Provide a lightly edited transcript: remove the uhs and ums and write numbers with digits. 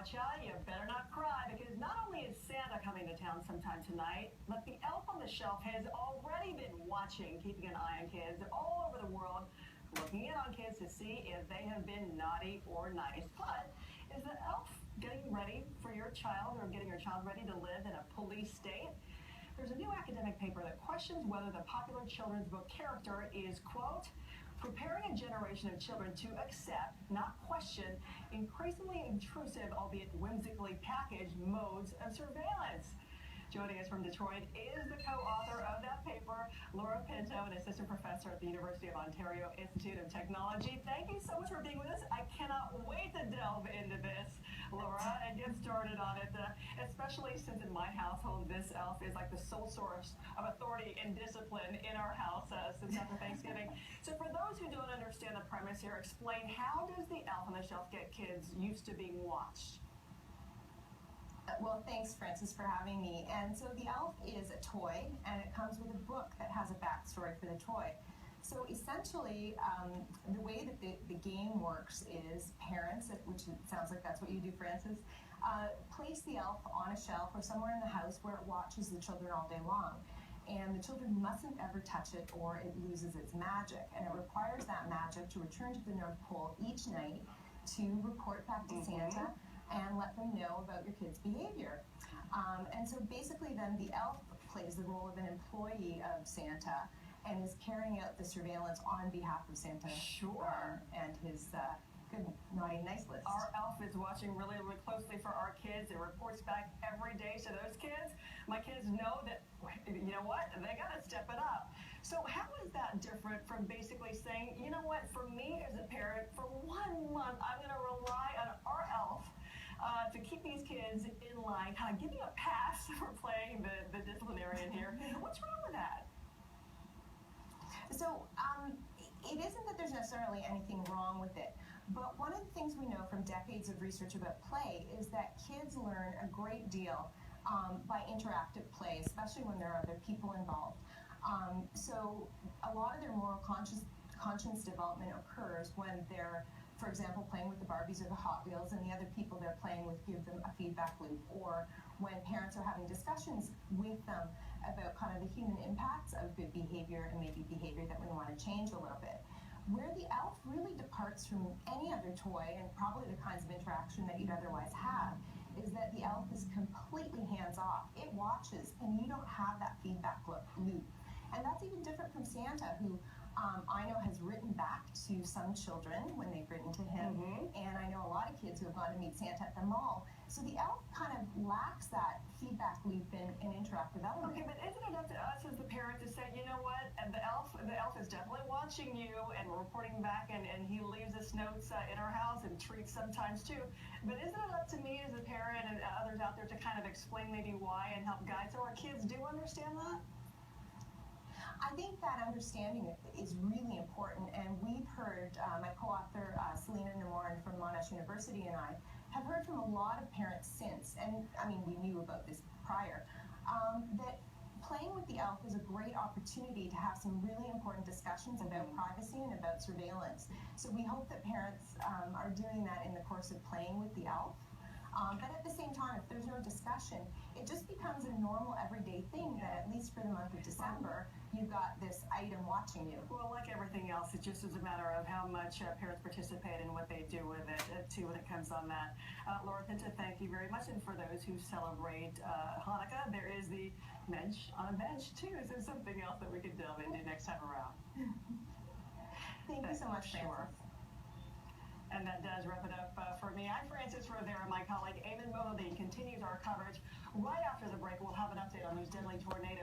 watch out, you better not cry, because not only is Santa coming to town sometime tonight, but the elf on the shelf has already been watching, keeping an eye on kids all over the world, looking in on kids to see if they have been naughty or nice. But is the elf getting ready for your child, or getting your child ready to live in a police state? There's a new academic paper that questions whether the popular children's book character is, quote, preparing a generation of children to accept, not question, increasingly intrusive, albeit whimsically packaged, modes of surveillance. Joining us from Detroit is the co-author of that paper, Laura Pinto, an assistant professor at the University of Ontario Institute of Technology. Thank you so much for being with us. I cannot wait to delve into this, Laura, and get started on it, especially since in my household, this elf is like the sole source of authority and discipline in our house since after Thanksgiving. So for those who don't understand the premise here, explain, how does the elf on the shelf get kids used to being watched? Well, thanks, Francis, for having me. And so the elf is a toy, and it comes with a book that has a backstory for the toy. So essentially, the way that the game works is parents, which it sounds like that's what you do, Francis, place the elf on a shelf or somewhere in the house where it watches the children all day long. And the children mustn't ever touch it, or it loses its magic. And it requires that magic to return to the North Pole each night to report back to Santa and let them know about your kid's behavior. And so basically then the elf plays the role of an employee of Santa and is carrying out the surveillance on behalf of Santa. Sure. And his good, naughty, nice list. Our elf is watching really, really closely for our kids. It reports back every day to those kids. My kids know that, you know what, they got to step it up. So how is that different from basically saying, you know what, for me as a parent, for 1 month, I'm going to rely on our elf to keep these kids in line, kind of give me a pass for playing the disciplinarian here. What's wrong with that? So it isn't that there's necessarily anything wrong with it, but one of the things we know from decades of research about play is that kids learn a great deal by interactive play, especially when there are other people involved. So a lot of their moral conscience development occurs when they're, for example, playing with the Barbies or the Hot Wheels, and the other people they're playing with give them a feedback loop, or when parents are having discussions with them about kind of the human impacts of good behavior and maybe behavior that we want to change a little bit. Where the elf really departs from any other toy, and probably the kinds of interaction that you'd otherwise have, is that the elf is completely hands-off. It watches, and you don't have that feedback loop. And that's even different from Santa, who I know has written back to some children when they've written to him, and I know a lot of kids who have gone to meet Santa at the mall. So the elf kind of lacks that feedback loop and interactive element. Okay, but isn't it up to us as the parent to say, you know what, and the elf is definitely watching you and reporting back, and he leaves us notes in our house and treats sometimes too. But isn't it up to me as a parent and others out there to kind of explain maybe why and help guide so our kids do understand that? I think that understanding is really important, and we've heard, my co-author Selena Namoran from Monash University and I have heard from a lot of parents since, and I mean we knew about this prior, that playing with the elf is a great opportunity to have some really important discussions about privacy and about surveillance. So we hope that parents are doing that in the course of playing with the elf. But at the same time, if there's no discussion, it just becomes a normal everyday thing that at least for the month of December, you've got this item watching you. Well, like everything else, it just is a matter of how much parents participate and what they do with it, too, when it comes on that. Laura Pinto, thank you very much. And for those who celebrate Hanukkah, there is the bench on a bench, too. Is there something else that we could delve into next time around? Thank you so much, Francis. And that does wrap it up for me. I'm Francis Rivera. My colleague Eamon Mobley continues our coverage. Right after the break, we'll have an update on those deadly tornadoes.